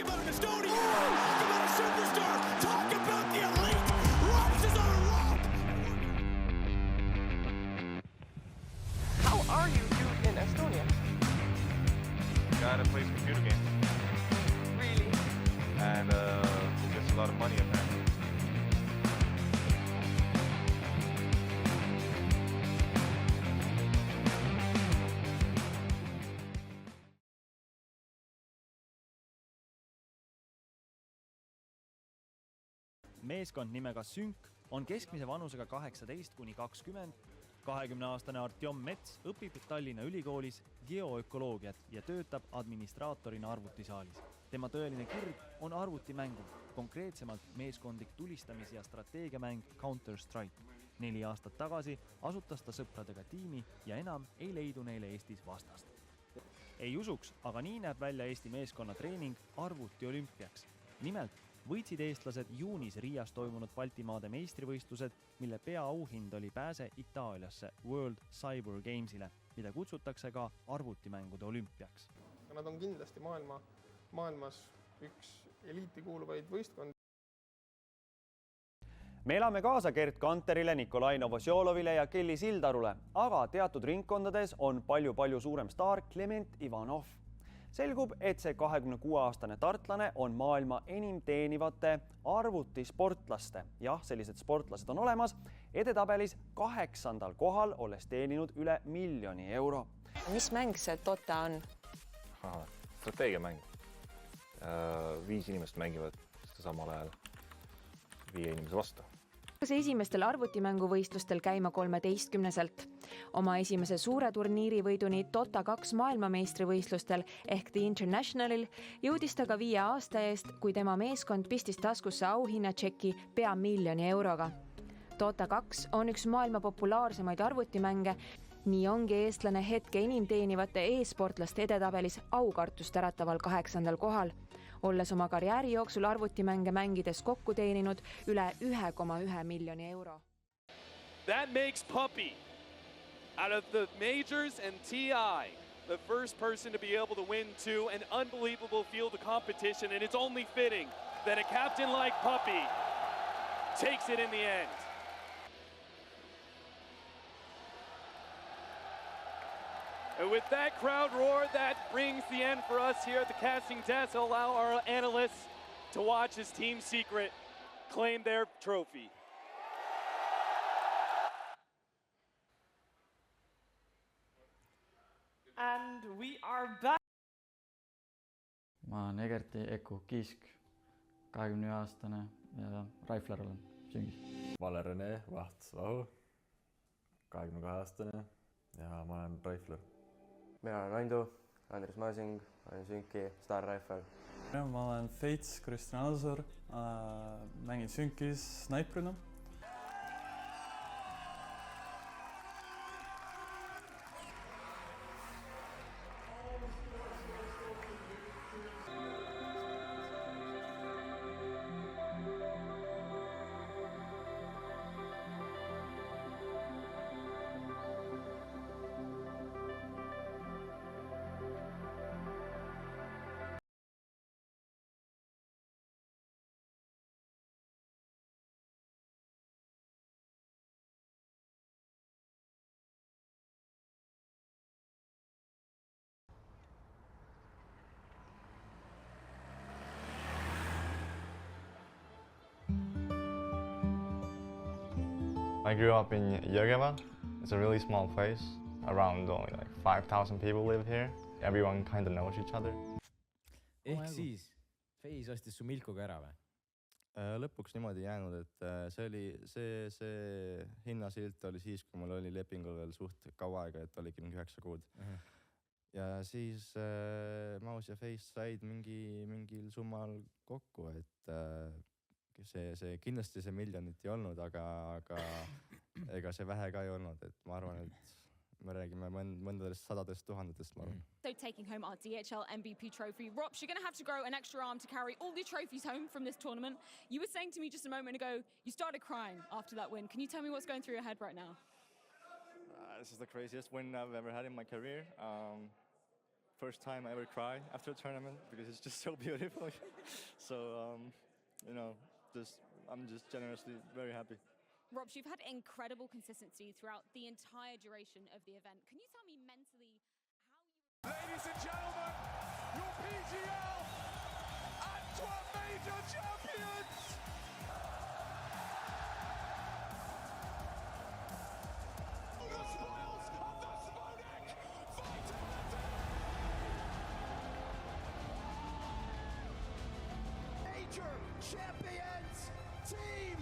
about an Estonian! Talk about a superstar! Talk about the elite! Rises on a rope! How are you in Estonia? Guy that plays computer games. Really? And gets a lot of money apparently. Meeskond nimega Sync on keskmise vanusega 18–20. 20-aastane Artjom Mets õpib Tallinna Ülikoolis geoökoloogiat ja töötab administraatorina arvutisaalis. Tema tõeline kirg on arvutimängud, konkreetsemalt meeskondlik tulistamis- ja strateegiamäng Counter-Strike. 4 aastat tagasi asutas ta sõpradega tiimi ja enam ei leidu neile Eestis vastast. Ei usuks, aga nii näeb välja Eesti meeskonna treening arvuti olümpiaks. Nimelt võitsid eestlased juunis Riias toimunud Baltimaade meistrivõistlused, mille peaauhind oli pääse Itaaliasse World Cyber Gamesile, mida kutsutakse ka arvutimängude olümpiaks. Nad on kindlasti maailmas üks eliiti kuuluvaid võistkondi. Me elame kaasa Gert Kanterile, Nikolai Novosjolovile ja Kelly Sildarule, aga teatud ringkondades on palju suurem staar Klement Ivanov. Selgub, et see 26-aastane tartlane on maailma enim teenivate arvutisportlaste. Jah, sellised sportlased on olemas. Edetabelis 8. kohal, olles teeninud üle 1 miljoni euro. Mis mäng see Dota on? Strateegiamäng. 5 inimest mängivad samal ajal 5 inimese vastu. Esimestel arvutimänguvõistlustel käima 13-selt. Oma esimese suure turniirivõiduni Dota 2 maailmameistrivõistlustel ehk The Internationalil jõudis ta ka 5 aasta eest, kui tema meeskond pistis taskusse auhinnatšeki pea 1 miljoni euroga. Dota 2 on üks maailma populaarsemaid arvutimänge. Nii ongi eestlane hetke enim teenivate e-sportlaste edetabelis aukartust ärataval 8. kohal. Olles oma karjääri jooksul arvutimänge mängides kokku teeninud üle 1,1 miljoni euro. That makes Puppy, out of the majors and TI, the first person to be able to win an unbelievable field of competition, and it's only fitting that a captain like Puppy takes it in the end. And with that crowd roar, that brings the end for us here at the casting desk. Allow our analysts to watch as Team Secret claim their trophy. And we are back. Ma olen Egerti Eku Kiisk, 21-aastane ja Raifler olen Süngis. Ma olen Rene Vahtsvahu, 22-aastane ja ma olen Raifler. Mina olen Andu, Andres Masing, olen Sünki, Star Raifel. Ma olen Feits Kristjan Alsur, mängin Sünkis snaiprina. I grew up in Jõgeva. It's a really small place. Around only like 5,000 people live here. Everyone kind of knows each other. Ehk siis, Feis ostis su Milkuga ära või? Lõpuks niimoodi jäänud, et see hinnasilt oli siis, kui mul oli lepingul veel suht kaua aega, et oligi 9 kuud. Ja siis Maus ja Feis said mingil summal kokku, et kindlasti see miljonit ei olnud, aga ega see vähe ka ei olnud, et ma arvan, et me räägime mõndadest sadadest tuhandetest, ma arvan. So taking home our DHL MVP trophy. Rops, you're going to have to grow an extra arm to carry all the trophies home from this tournament. You were saying to me just a moment ago, you started crying after that win. Can you tell me what's going through your head right now? This is the craziest win I've ever had in my career. first time I ever cry after a tournament because it's just so beautiful. So, you know, I'm just generously very happy. Robs, you've had incredible consistency throughout the entire duration of the event. Can you tell me mentally how you... Ladies and gentlemen, your PGL Antwerp Major champions! The spoils of the Spodek Vitality! Major champions team!